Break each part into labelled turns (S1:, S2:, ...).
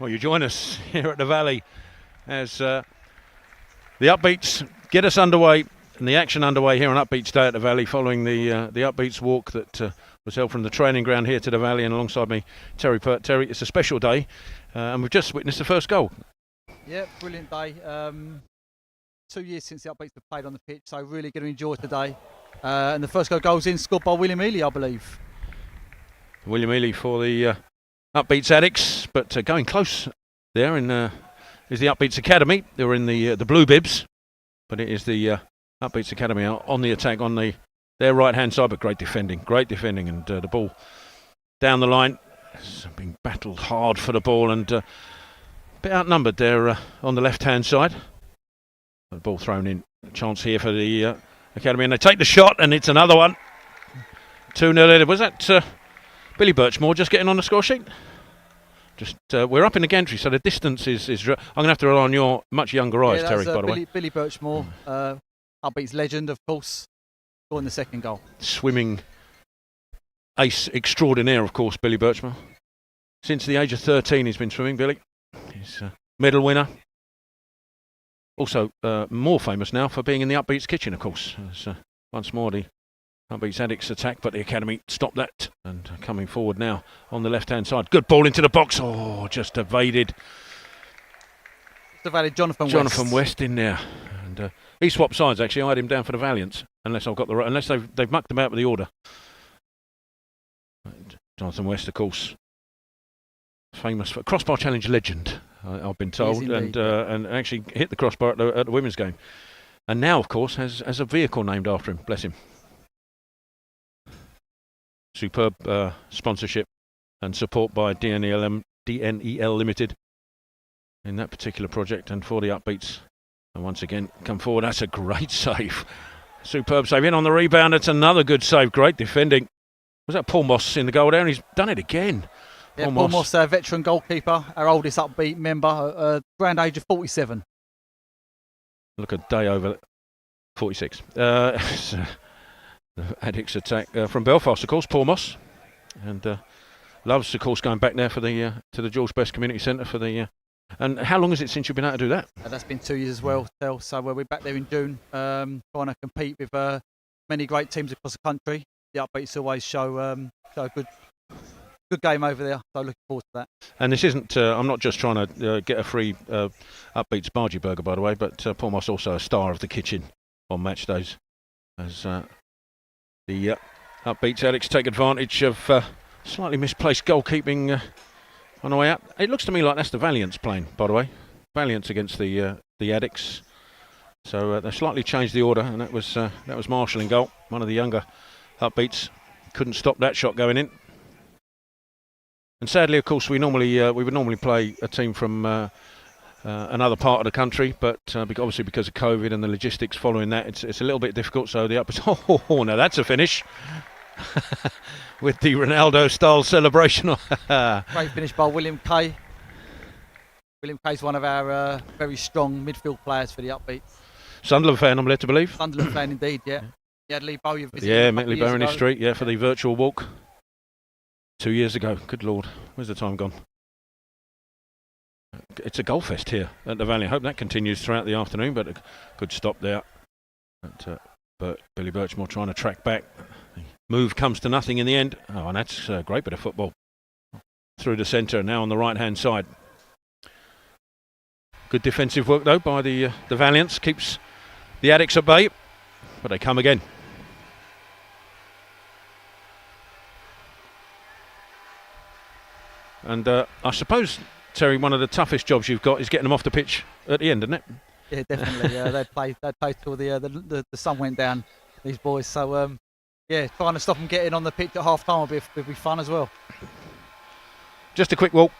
S1: Well, you join us here at the Valley as the Upbeats get us underway and the action underway here on Upbeats Day at the Valley, following the Upbeats walk that was held from the training ground here to the Valley, and alongside me, Terry Pert. Terry, it's a special day, and we've just witnessed the first goal.
S2: Yeah, brilliant day. 2 years since the Upbeats have played on the pitch, so really going to enjoy today. And the first goal's in, scored by William Ely, I believe.
S1: William Ely for the Upbeats addicts, but going close there is the Upbeats Academy. They were in the blue bibs, but it is the Upbeats Academy on the attack on their right hand side. But great defending, and the ball down the line. It's being battled hard for the ball, and a bit outnumbered there on the left hand side. The ball thrown in, a chance here for the Academy, and they take the shot, and it's another one. 2-0. Was that Billy Birchmore just getting on the score sheet? Just we're up in the gantry, so the distance is. I'm going to have to rely on your much younger eyes, Terry. By the way,
S2: Billy Birchmore, Upbeats legend, of course, scoring the second goal.
S1: Swimming ace extraordinaire, of course, Billy Birchmore. Since the age of 13, he's been swimming. Billy, he's a medal winner. Also, more famous now for being in the Upbeats kitchen, of course. Once more the Upbeats addicts attack, but the Academy stopped that, and coming forward now on the left-hand side. Good ball into the box. Oh, just evaded.
S2: Jonathan
S1: West in there, and he swapped sides. Actually, I had him down for the Valiants, unless they've mucked him out with the order. Jonathan West, of course, famous for crossbar challenge legend, I've been told, and actually hit the crossbar at the women's game, and now, of course, has a vehicle named after him. Bless him. Superb sponsorship and support by DNEL Limited in that particular project, and for the Upbeats. And once again, come forward. That's a great save. Superb save in on the rebound. It's another good save. Great defending. Was that Paul Moss in the goal there? And he's done it again.
S2: Yeah, Paul Moss, veteran goalkeeper, our oldest Upbeat member, around age of 47.
S1: Look, a day over 46. The addicts attack from Belfast, of course, Paul Moss, and loves, of course, going back there for the to the George Best Community Centre for the. And how long is it since you've been able to do that?
S2: That's been 2 years as well, Tel. So we're back there in June, trying to compete with many great teams across the country. The Upbeats always show a good game over there, so looking forward to that. And
S1: this isn't, I'm not just trying to get a free Upbeats Bargee Burger, by the way, but Paul Moss also a star of the kitchen on match days, as the Upbeats addicts take advantage of slightly misplaced goalkeeping on the way out. It looks to me like that's the Valiants playing, by the way. Valiants against the addicts. So they slightly changed the order, and that was Marshall in goal. One of the younger Upbeats couldn't stop that shot going in. And sadly, of course, we would normally play a team from another part of the country, but obviously because of COVID and the logistics following that, it's a little bit difficult. So the Upbeats, now that's a finish with the Ronaldo-style celebration.
S2: Great finish by William Kay. William Kay's one of our very strong midfield players for the Upbeats.
S1: Sunderland fan, I'm led to believe.
S2: Sunderland fan indeed, yeah. He had Lee Bowyer visiting.
S1: Yeah, met Lee Bowyer in his street, yeah, for the virtual walk 2 years ago. Good Lord, where's the time gone? It's a goal fest here at the Valley. I hope that continues throughout the afternoon, but a good stop there. But Billy Birchmore trying to track back. The move comes to nothing in the end. Oh, and that's a great bit of football. Through the centre, now on the right-hand side. Good defensive work, though, by the Valiants. Keeps the addicts at bay, but they come again. And I suppose, Terry, one of the toughest jobs you've got is getting them off the pitch at the end, isn't it?
S2: Yeah, definitely. They'd play till the sun went down, these boys. So, trying to stop them getting on the pitch at half-time would be fun as well.
S1: Just a quick word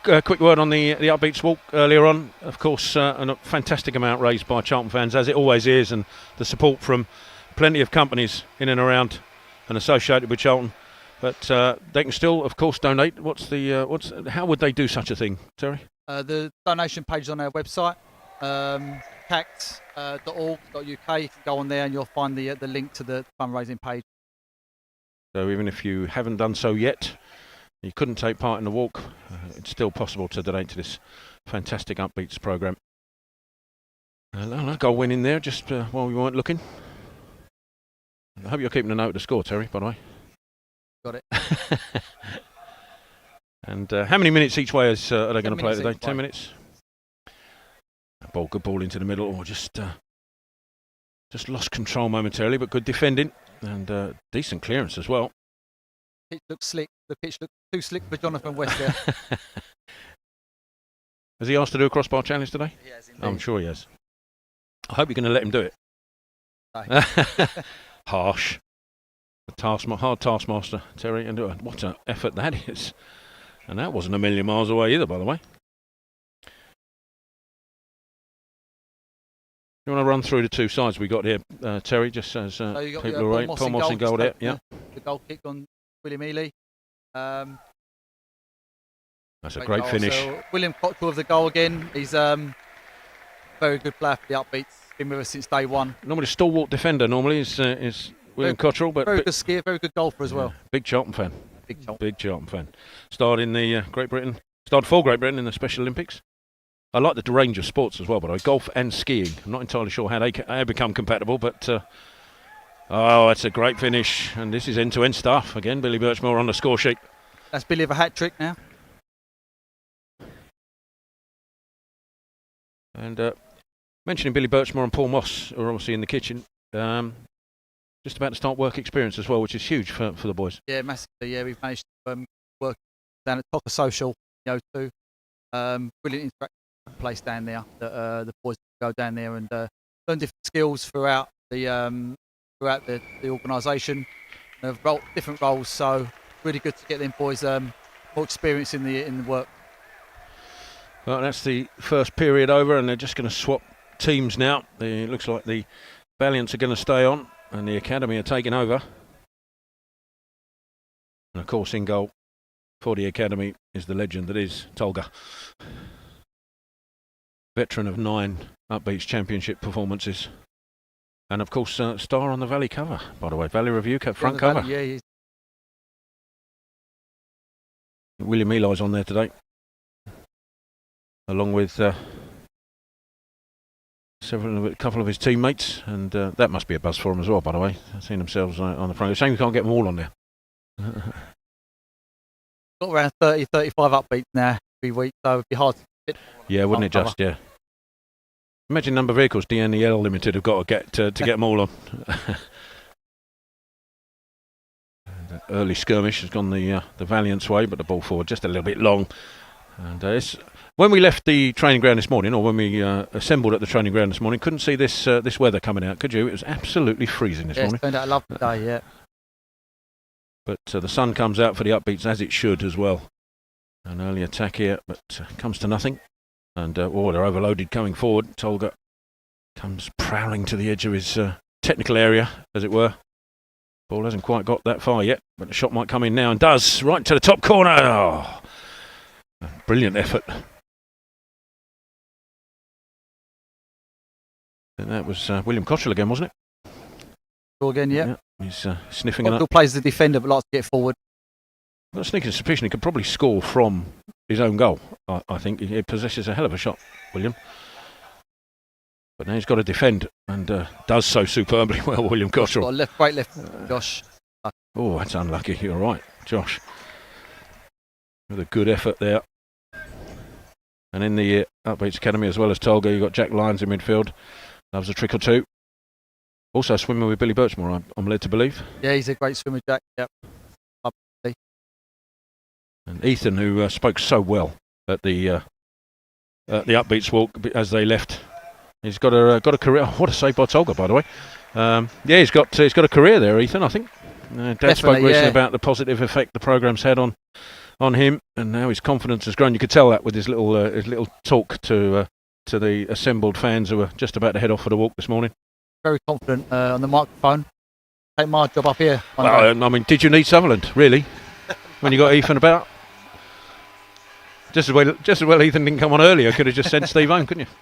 S1: on the Upbeats walk earlier on. Of course, a fantastic amount raised by Charlton fans, as it always is, and the support from plenty of companies in and around and associated with Charlton. But they can still, of course, donate. How would they do such a thing, Terry?
S2: The donation page is on our website, cact.org.uk. You can go on there and you'll find the link to the fundraising page.
S1: So even if you haven't done so yet, you couldn't take part in the walk, it's still possible to donate to this fantastic Upbeats programme. Goal win in there just while we weren't looking. I hope you're keeping a note of the score, Terry, by the way.
S2: Got it.
S1: And how many minutes each way are they going to play today? 10
S2: way.
S1: minutes? Good ball into the middle, or just lost control momentarily, but good defending and decent clearance as well.
S2: Pitch looks slick. The pitch looked too slick for Jonathan West there.
S1: Has he asked to do a crossbar challenge today?
S2: He has indeed.
S1: I'm sure he has. I hope you're going to let him do it.
S2: No.
S1: Harsh. Hard taskmaster, Terry, and what an effort that is. And that wasn't a million miles away either, by the way. You want to run through the two sides we got here, Terry, just as
S2: so you got
S1: people are right. Paul Moss in goal there, yeah.
S2: The goal kick on William Ely.
S1: That's a great finish.
S2: So William Cottrell of the goal again. He's very good player for the Upbeats. Been with us since day one.
S1: Normally stalwart defender. Normally is William Cottrell, but
S2: very good skier, very good golfer as well.
S1: Big Charlton fan.
S2: Big
S1: Charlton fan. Started in the Started for Great Britain in the Special Olympics. I like the range of sports as well, but golf and skiing. I'm not entirely sure how they become compatible, but that's a great finish. And this is end-to-end stuff. Again, Billy Birchmore on the score sheet.
S2: That's Billy with a hat-trick now.
S1: And mentioning Billy Birchmore and Paul Moss are obviously in the kitchen. Just about to start work experience as well, which is huge for the boys.
S2: Yeah, massively. Yeah, we've managed to work down at Tocker Social, too. Brilliant interactive place down there. The boys go down there and learn different skills throughout the organisation. They've different roles, so really good to get them boys more experience in the work.
S1: Well, that's the first period over, and they're just going to swap teams now. It looks like the Valiants are going to stay on, and the Academy are taking over. And of course, in goal for the Academy is the legend that is Tolga. Veteran of 9 Upbeats Championship performances. And of course, star on the Valley cover, by the way. Valley Review front cover.
S2: Valley, yeah.
S1: William Eli's on there today, along with a couple of his teammates, and that must be a buzz for them as well, by the way. I've seen themselves on the front. It's a shame we can't get them all on there.
S2: Got around 30, 35 Upbeats now every week, so it'd be hard to fit.
S1: Yeah, wouldn't it just, yeah. Imagine the number of vehicles DNEL Limited have got to get to get them all on. Early skirmish has gone the Valiant's way, but the ball forward just a little bit long. And when we left the training ground this morning, or when we assembled at the training ground this morning, couldn't see this weather coming out, could you? It was absolutely freezing this morning.
S2: It's turned out a lovely day, yeah.
S1: But the sun comes out for the Upbeats as it should as well. An early attack here, but comes to nothing. And they're overloaded coming forward. Tolga comes prowling to the edge of his technical area, as it were. Ball hasn't quite got that far yet, but the shot might come in now and does. Right to the top corner. Oh, brilliant effort. And that was William Cottrell again, wasn't it?
S2: Again, yeah.
S1: He's sniffing it up.
S2: Cottrell plays the defender, but likes to get forward.
S1: Well, sneaking suspicion, he could probably score from his own goal. I think he possesses a hell of a shot, William. But now he's got to defend, and does so superbly well, William Cottrell.
S2: Got a great left, Josh.
S1: Oh, that's unlucky. You're right, Josh. With a good effort there. And in the Upbeats Academy, as well as Tolga, you've got Jack Lyons in midfield. Loves a trick or two. Also swimming with Billy Birchmore, I'm led to believe.
S2: Yeah, he's a great swimmer, Jack. Yep.
S1: And Ethan, who spoke so well at the Upbeats walk as they left, he's got a career. What a save by Tolga, by the way. Yeah, he's got a career there, Ethan. I think. Dad spoke recently about the positive effect the programme's had on him, and now his confidence has grown. You could tell that with his little talk to the assembled fans who were just about to head off for the walk this morning.
S2: Very confident on the microphone. Take my job up here.
S1: Well, I mean, did you need Sutherland really when you got Ethan about? Just as well Ethan didn't come on earlier. Could have just sent Steve home, couldn't you?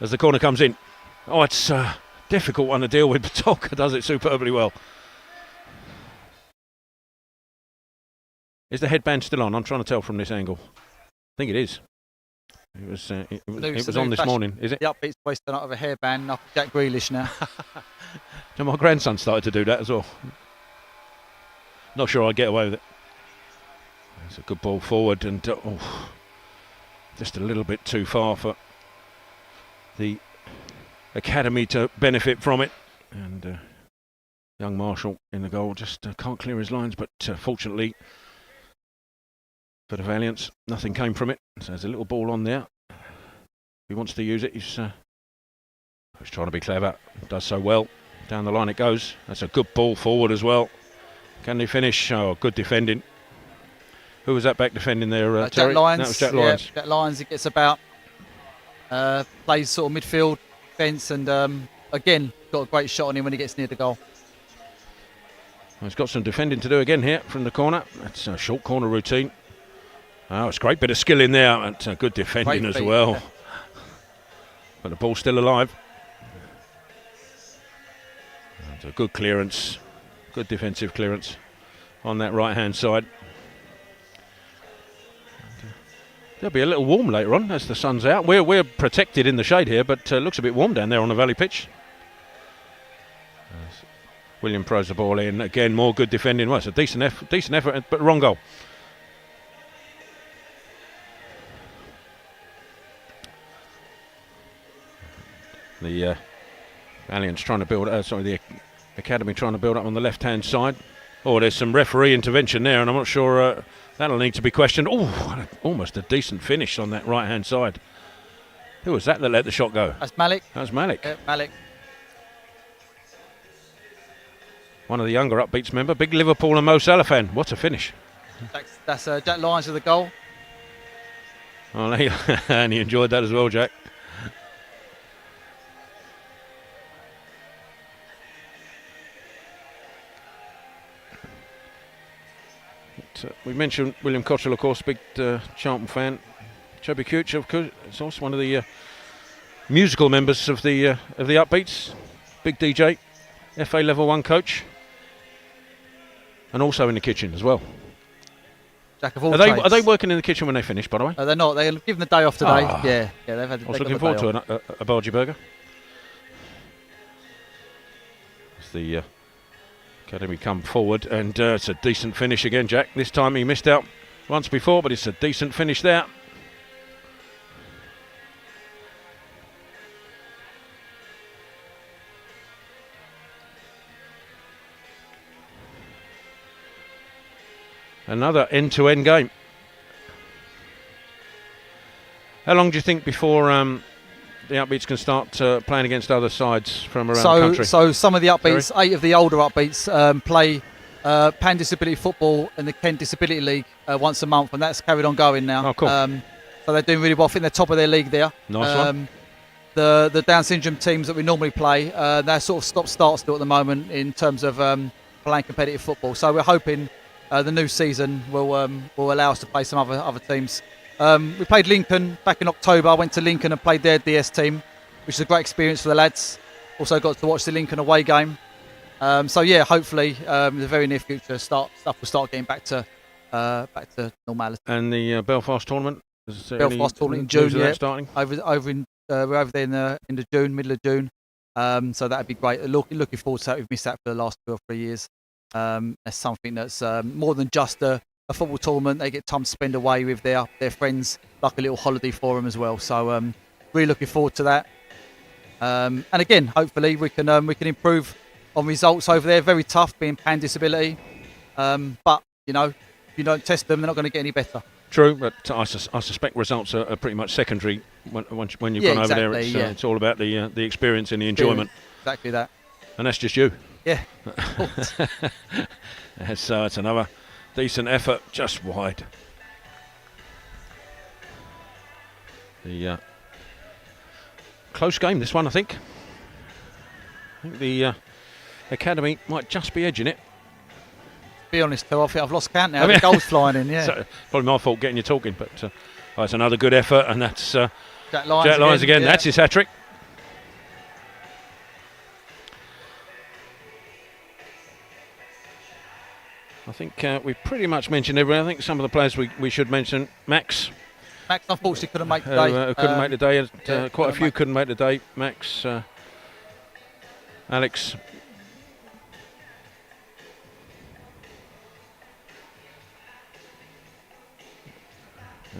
S1: As the corner comes in. Oh, it's a difficult one to deal with, but Tolga does it superbly well. Is the headband still on? I'm trying to tell from this angle. I think it is. It was it
S2: new
S1: was on this
S2: fashion.
S1: morning, is it?
S2: The Upbeats boys turn out with a hairband up Jack Grealish now.
S1: So my grandson started to do that as well. Not sure I'd get away with it. It's a good ball forward, and just a little bit too far for the academy to benefit from it. And young Marshall in the goal just can't clear his lines, but fortunately for the Valiants, nothing came from it. So there's a little ball on there. If he wants to use it, he's trying to be clever. Does so well. Down the line it goes. That's a good ball forward as well. Can they finish? Oh, good defending. Who was that back defending there?
S2: Jack Lyons.
S1: That was Jack Lyons.
S2: Yeah, Jack Lyons. He gets about, plays sort of midfield, fence, and again got a great shot on him when he gets near the goal.
S1: Well, he's got some defending to do again here from the corner. That's a short corner routine. Oh, it's a great bit of skill in there. That's a good defending as well. Yeah. But the ball's still alive. And a good clearance, good defensive clearance on that right-hand side. There'll be a little warm later on as the sun's out. We're protected in the shade here, but looks a bit warm down there on the valley pitch. William throws the ball in again. More good defending. Well, it's a decent effort, but wrong goal. The Valiant's trying to build. The academy trying to build up on the left-hand side. Oh, there's some referee intervention there, and I'm not sure that'll need to be questioned. Oh, almost a decent finish on that right-hand side. Who was that let the shot go?
S2: That's Malik.
S1: That's Malik.
S2: Malik.
S1: One of the younger Upbeats member, big Liverpool and Mo Salah fan. What a finish!
S2: That's Jack Lyons with the goal.
S1: Oh, and he enjoyed that as well, Jack. We mentioned William Cottrell, of course, big Charlton fan. Chubby Cooch, of course, is also one of the musical members of the Upbeats. Big DJ, FA Level 1 coach, and also in the kitchen as well.
S2: Jack of all trades.
S1: Are they working in the kitchen when they finish, by the way?
S2: They're not. They're given the day off today. Yeah, they've had.
S1: I was looking forward to a bargee burger. It's the academy come forward, and it's a decent finish again, Jack. This time he missed out once before, but it's a decent finish there. Another end-to-end game. How long do you think before the Upbeats can start playing against other sides from around the country?
S2: So some of the Upbeats, 8 of the older Upbeats, play Pan Disability Football in the Kent Disability League once a month, and that's carried on going now.
S1: Oh, cool.
S2: So they're doing really well. I think they're top of their league there.
S1: Nice one.
S2: The Down syndrome teams that we normally play, they're sort of stop-start still at the moment in terms of playing competitive football. So we're hoping the new season will allow us to play some other teams. We played Lincoln back in October. I went to Lincoln and played their DS team, which is a great experience for the lads. Also got to watch the Lincoln away game. So yeah, hopefully in the very near future, stuff will start getting back to normality.
S1: And the Belfast tournament.
S2: Belfast tournament in June. Yeah,
S1: starting
S2: we're over there in the June, middle of June. So that'd be great. Looking forward to that. We've missed that for the last 2 or 3 years. That's something that's more than just a football tournament. They get time to spend away with their friends, like a little holiday for them as well. So really looking forward to that. And again, hopefully we can improve on results over there. Very tough being Pan Disability, but you know, if you don't test them, they're not going to get any better.
S1: True, but I suspect results are pretty much secondary when you've gone over there. It's all about the experience and the enjoyment.
S2: Exactly that.
S1: And that's just you.
S2: Yeah.
S1: So it's another decent effort, just wide. The close game, this one, I think. I think the academy might just be edging it.
S2: To be honest, though, I think I've lost count now. The goals flying in, yeah.
S1: So, probably my fault getting you talking, but it's another good effort, and that's
S2: Jack Lyons
S1: again.
S2: Yeah.
S1: That's his hat-trick. I think we've pretty much mentioned everyone. I think some of the players we should mention. Max
S2: Max unfortunately couldn't make the day.
S1: Who couldn't make the day.
S2: Yeah,
S1: Quite a few couldn't make the day. Max, Alex.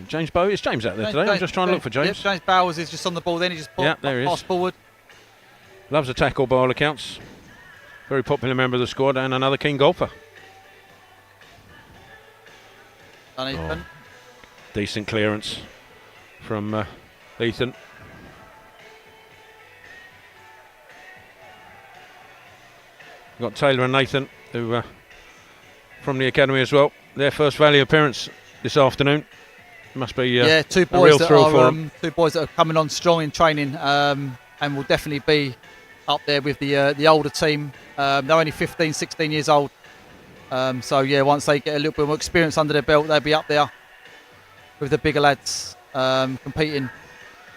S1: James Bow. Is James out there today? I'm just trying to look for James.
S2: Yep, James Bowers is just on the ball then. He just
S1: there he is.
S2: pass forward.
S1: Loves a tackle by all accounts. Very popular member of the squad and another keen golfer.
S2: Ethan.
S1: Decent clearance from Ethan. Got Taylor and Nathan, who from the academy as well. Their first Valley appearance this afternoon. Must be
S2: two boys
S1: a real
S2: that
S1: thrill
S2: are
S1: for them.
S2: two boys that are coming on strong in training, and will definitely be up there with the older team. They're only 15, 16 years old. So yeah, once they get a little bit more experience under their belt, they'll be up there with the bigger lads competing.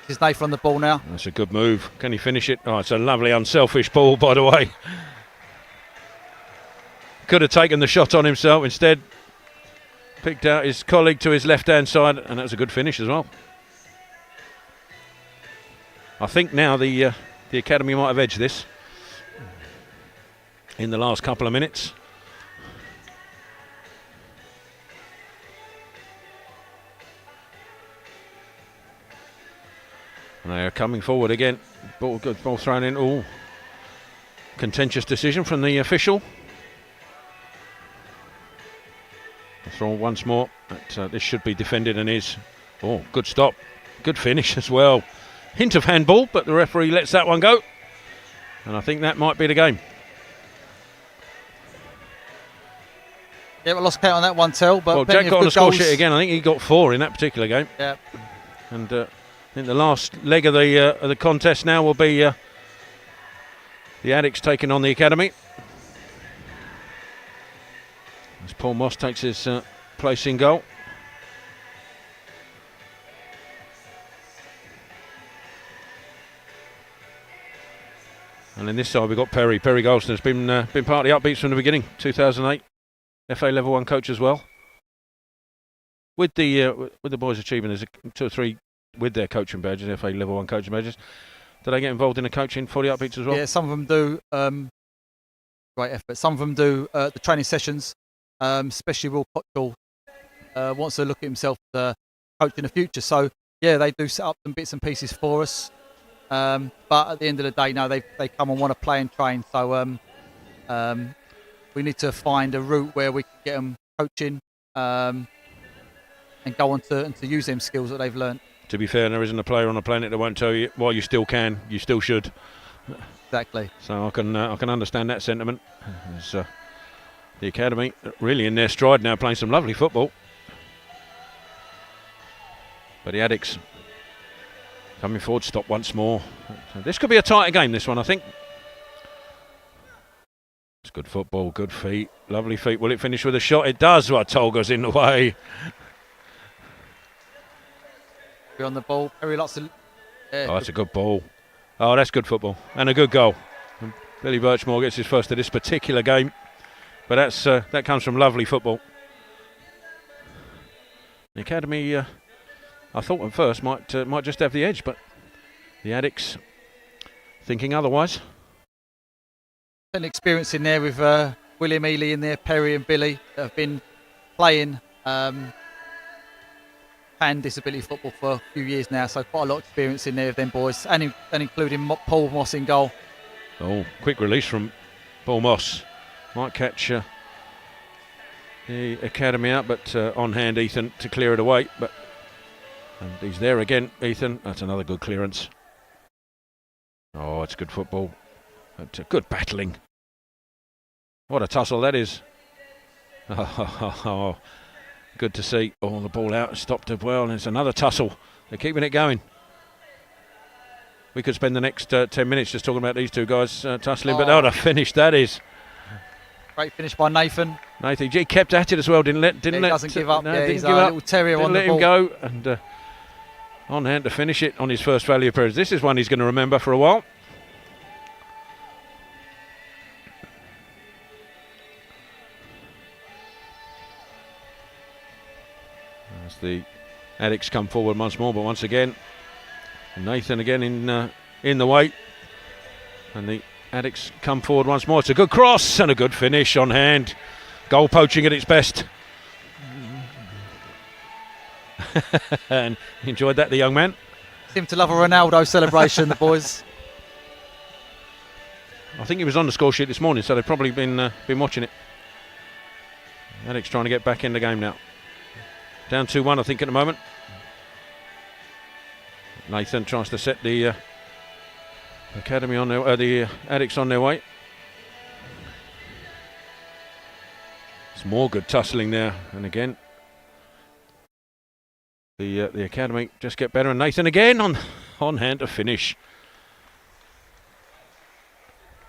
S2: This is Nathan on the ball now.
S1: That's a good move. Can he finish it? Oh, it's a lovely unselfish ball, by the way. Could have taken the shot on himself. Instead, picked out his colleague to his left-hand side, and that was a good finish as well. I think now the academy might have edged this in the last couple of minutes. And they are coming forward again. Good ball thrown in. Oh, contentious decision from the official. Throw once more. But, this should be defended and is. Oh, good stop. Good finish as well. Hint of handball, but the referee lets that one go. And I think that might be the game.
S2: Yeah, we lost count on that one, Tell. But
S1: well, Jack got on the score
S2: goals.
S1: sheet again. I think he got 4 in that particular game.
S2: Yeah.
S1: And I think the last leg of the contest now will be the Addicts taking on the academy. As Paul Moss takes his place in goal. And in this side we've got Perry. Perry Golston has been part of the Upbeats from the beginning. 2008 FA Level 1 coach as well. With the boys achieving there's 2 or 3 with their coaching badges, FA Level 1 coaching badges. Do they get involved in the coaching for the Upbeats as well?
S2: Yeah, some of them do. Great effort. Some of them do the training sessions. Especially Will Cottrell wants to look at himself as a coach in the future. So yeah, they do set up some bits and pieces for us. But at the end of the day, no, they come and want to play and train. So we need to find a route where we can get them coaching and go on to use them skills that they've learned.
S1: To be fair, there isn't a player on the planet that won't tell you while you still can, you still should.
S2: Exactly.
S1: So I can understand that sentiment. The academy really in their stride now, playing some lovely football. But the Addicts coming forward, stop once more. This could be a tighter game, this one, I think. It's good football, good feet, lovely feet. Will it finish with a shot? It does. Well, Tolga's in the way.
S2: We're on the ball. Perry lots of. Yeah,
S1: that's a good ball. Oh, that's good football and a good goal. And Billy Birchmore gets his first of this particular game. But that comes from lovely football. The academy, I thought at first might just have the edge, but the Addicts thinking otherwise.
S2: An experience in there with William Ely in there, Perry and Billy that have been playing hand disability football for a few years now, so quite a lot of experience in there with them boys, and including Paul Moss in goal.
S1: Oh, quick release from Paul Moss. Might catch the academy out, but on hand Ethan to clear it away. And he's there again, Ethan. That's another good clearance. Oh, it's good football. But, good battling. What a tussle that is. Oh, good to see. Oh, the ball out, stopped it well, and it's another tussle. They're keeping it going. We could spend the next 10 minutes just talking about these two guys tussling, but what a finish that is.
S2: Great finish by Nathan.
S1: He kept at it as well, didn't let.
S2: He doesn't give up.
S1: No,
S2: yeah,
S1: didn't
S2: he's
S1: give
S2: a
S1: up.
S2: little terrier
S1: Didn't
S2: on the
S1: let
S2: ball.
S1: him go, and on hand to finish it on his first Valley appearance. This is one he's going to remember for a while. As the Addicts come forward once more, but once again, Nathan again in the way. And the Addicts come forward once more. It's a good cross and a good finish on hand. Goal poaching at its best. And enjoyed that, the young man.
S2: Seem to love a Ronaldo celebration, the boys.
S1: I think he was on the score sheet this morning, so they've probably been watching it. Addicts trying to get back in the game now. Down 2-1, I think, at the moment. Nathan tries to set the academy on their, the Addicts on their way. It's more good tussling there, and again the academy just get better, and Nathan again on hand to finish.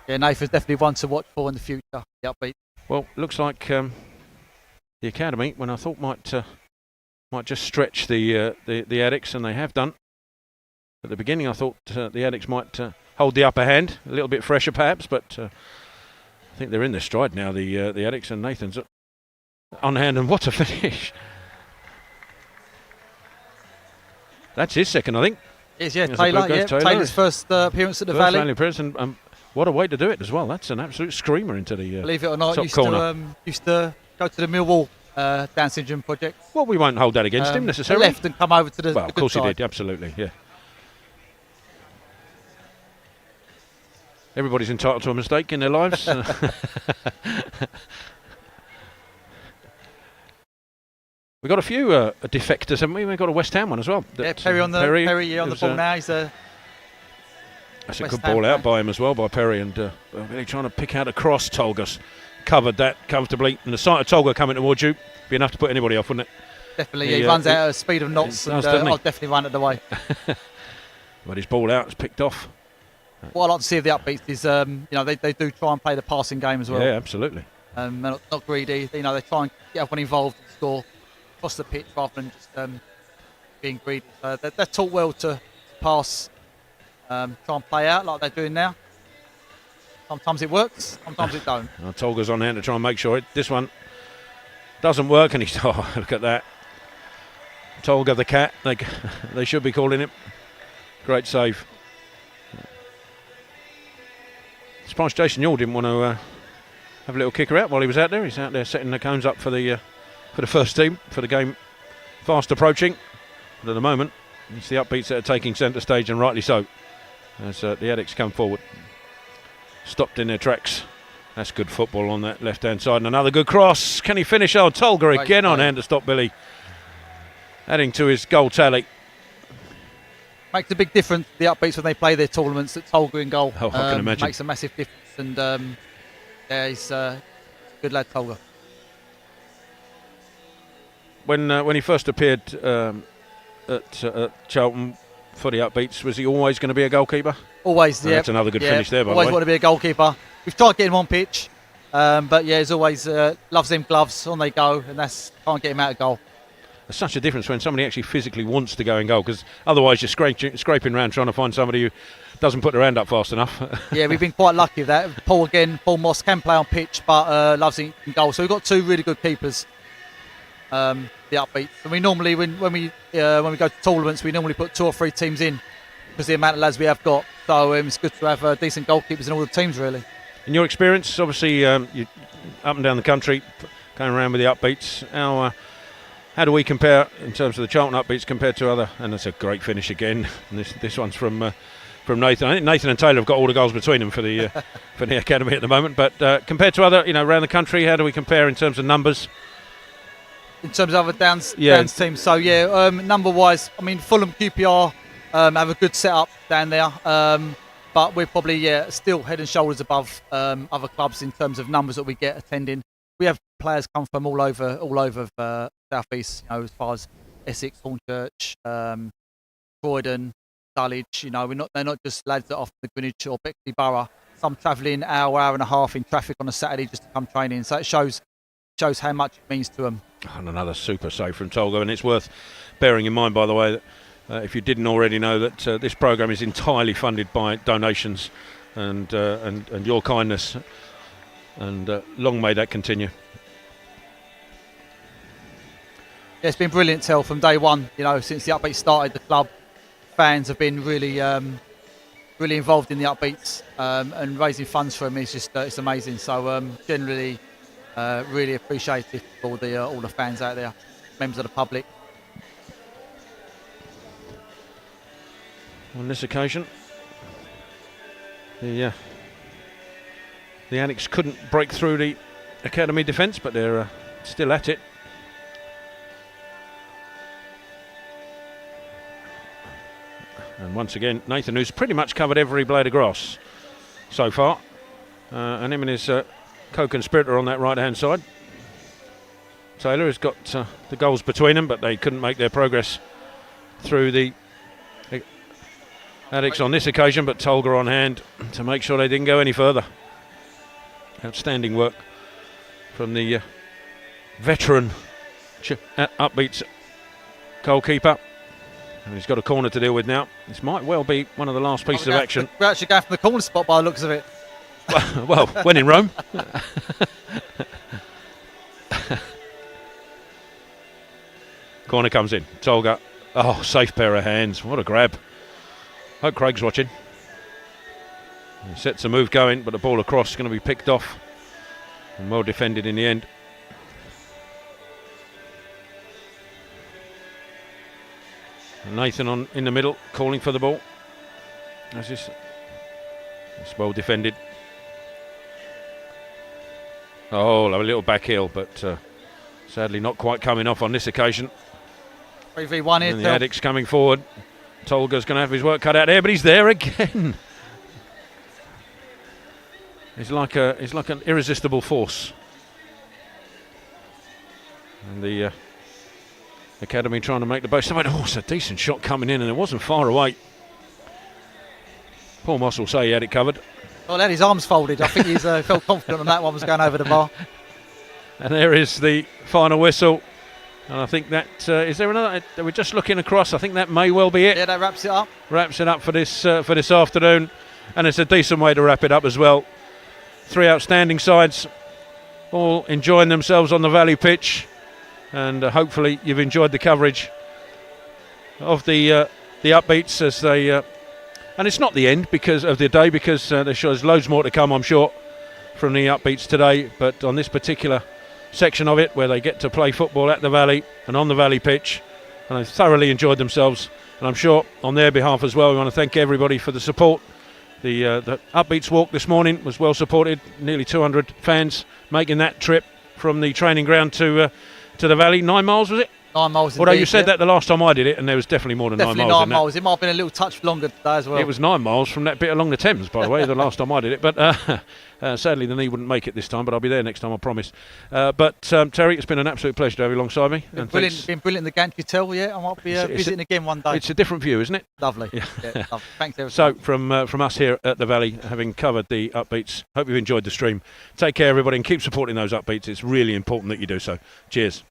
S2: Yeah, Nathan's definitely one to watch for in the future. The Upbeat.
S1: Well, looks like the academy, when I thought might just stretch the Addicts, and they have done. At the beginning, I thought the Addicts might hold the upper hand, a little bit fresher perhaps, but I think they're in their stride now. The Addicts, and Nathan's on hand, and what a finish! That's his second, I think.
S2: Yes, yeah,
S1: Taylor,
S2: Taylor's first appearance at the Valley.
S1: Appearance, and what a way to do it as well. That's an absolute screamer into the
S2: believe it or not,
S1: top corner.
S2: Used to go to the Millwall Down syndrome project.
S1: Well, we won't hold that against him necessarily.
S2: Left and come over to the.
S1: Well, of course
S2: side.
S1: he did, absolutely, yeah. Everybody's entitled to a mistake in their lives. We've got a few defectors, haven't we? We've got a West Ham one as well.
S2: Yeah, Perry on the ball now. He's
S1: that's
S2: West
S1: a good
S2: Ham
S1: ball
S2: fan.
S1: out by him as well, by Perry, and really trying to pick out a cross. Tolga's covered that comfortably, and the sight of Tolga coming towards you be enough to put anybody off, wouldn't it?
S2: Definitely, he runs out at a speed of knots, and I'll definitely run it the way.
S1: But his ball out is picked off.
S2: What I like to see of the Upbeats is, they do try and play the passing game as well.
S1: Yeah, absolutely.
S2: They're not greedy. They try and get everyone involved and score across the pitch rather than just being greedy. They're taught well to pass, try and play out like they're doing now. Sometimes it works, sometimes it don't.
S1: Tolga's on hand to try and make sure this one doesn't work, and he's look at that. Tolga the cat, they should be calling him. Great save. Surprised Jason Yule didn't want to have a little kicker out while he was out there. He's out there setting the cones up for the first team, for the game fast approaching. But at the moment, it's the Upbeats that are taking centre stage, and rightly so, as the Addicts come forward. Stopped in their tracks. That's good football on that left-hand side, and another good cross. Can he finish? Oh, Tolga again on hand to stop Billy, adding to his goal tally.
S2: Makes a big difference, the Upbeats, when they play their tournaments, at Tolga in goal.
S1: Oh, I can imagine.
S2: Makes a massive difference, and he's good lad, Tolga.
S1: When he first appeared at Charlton for the Upbeats, was he always going to be a goalkeeper?
S2: Always, yeah.
S1: That's another good finish there, by the way.
S2: Always want to be a goalkeeper. We've tried getting him on pitch, but yeah, he's always loves them gloves, on they go, and can't get him out of goal.
S1: There's such a difference when somebody actually physically wants to go in goal, because otherwise you're scraping around trying to find somebody who doesn't put their hand up fast enough.
S2: Yeah, we've been quite lucky with that. Paul Moss can play on pitch, but loves it in goal. So we've got two really good keepers, the Upbeats. And we normally, when we go to tournaments, we normally put 2 or 3 teams in because the amount of lads we have got. So it's good to have decent goalkeepers in all the teams, really.
S1: In your experience, obviously, you up and down the country, going around with the Upbeats, how do we compare in terms of the Charlton Upbeats compared to other? And that's a great finish again. And this one's from Nathan. I think Nathan and Taylor have got all the goals between them for the academy at the moment. But compared to other, around the country, how do we compare in terms of numbers?
S2: In terms of other Downs teams, so yeah, number-wise, I mean, Fulham QPR have a good setup down there, but we're probably still head and shoulders above other clubs in terms of numbers that we get attending. We have players come from all over South East, as far as Essex, Hornchurch, Croydon, Dulwich. They're not just lads that are from the Greenwich or Bexley Borough. Some travelling hour and a half in traffic on a Saturday just to come training. So it shows how much it means to them.
S1: And another super save from Tolga, and it's worth bearing in mind, by the way, that if you didn't already know, that this programme is entirely funded by donations and your kindness, and long may that continue.
S2: Yeah, it's been brilliant, Tel, from day one. You know, since the Upbeats started, the club fans have been really, really involved in the Upbeats, and raising funds for them is just it's amazing. So generally, really appreciative for all the fans out there, members of the public.
S1: On this occasion, the Addicts couldn't break through the academy defence, but they're still at it. And once again, Nathan, who's pretty much covered every blade of grass so far, and him and his co-conspirator on that right-hand side. Taylor has got the goals between them, but they couldn't make their progress through the Addicts on this occasion, but Tolga on hand to make sure they didn't go any further. Outstanding work from the veteran Upbeats goalkeeper. And he's got a corner to deal with now. This might well be one of the last pieces of action.
S2: We're actually going from the corner spot by the looks of it.
S1: Well, when in Rome. Corner comes in. Tolga. Oh, safe pair of hands. What a grab. Hope Craig's watching. He sets a move going, but the ball across is going to be picked off. And well defended in the end. Nathan in the middle, calling for the ball. It's well defended. Oh, a little back heel, but sadly not quite coming off on this occasion.
S2: 3v1 here.
S1: And the Addicts coming forward. Tolga's going to have his work cut out there, but he's there again. He's like an irresistible force. And the academy trying to make the base. Oh, it's a decent shot coming in, and it wasn't far away. Paul Moss will say he had it covered.
S2: Well, he had his arms folded. I think he's felt confident on that one was going over the bar.
S1: And there is the final whistle. And I think that is there another? We're just looking across. I think that may well be it.
S2: Yeah, that wraps it up.
S1: Wraps it up for this afternoon, and it's a decent way to wrap it up as well. Three outstanding sides, all enjoying themselves on the Valley pitch, and hopefully you've enjoyed the coverage of the Upbeats as they. And it's not the end because of the day, because there's loads more to come, I'm sure, from the Upbeats today. But on this particular section of it, where they get to play football at the Valley and on the Valley pitch, and they thoroughly enjoyed themselves. And I'm sure on their behalf as well, we want to thank everybody for the support. The Upbeats walk this morning was well supported. Nearly 200 fans making that trip from the training ground to the Valley. 9 miles, was it?
S2: 9 miles.
S1: Although
S2: indeed,
S1: you said that the last time I did it, and there was definitely more than 9 miles.
S2: Definitely 9
S1: in
S2: miles. It might have been a little touch longer today as well.
S1: It was 9 miles from that bit along the Thames, by the way, the last time I did it. But sadly, the knee wouldn't make it this time, but I'll be there next time, I promise. But Terry, it's been an absolute pleasure to have you alongside me.
S2: Been brilliant in the Gantry Tell, yeah. I might be visiting again one day.
S1: It's a different view, isn't it?
S2: Lovely. Yeah, lovely. Thanks, everyone.
S1: So, from us here at the Valley, having covered the Upbeats, hope you've enjoyed the stream. Take care, everybody, and keep supporting those Upbeats. It's really important that you do so. Cheers.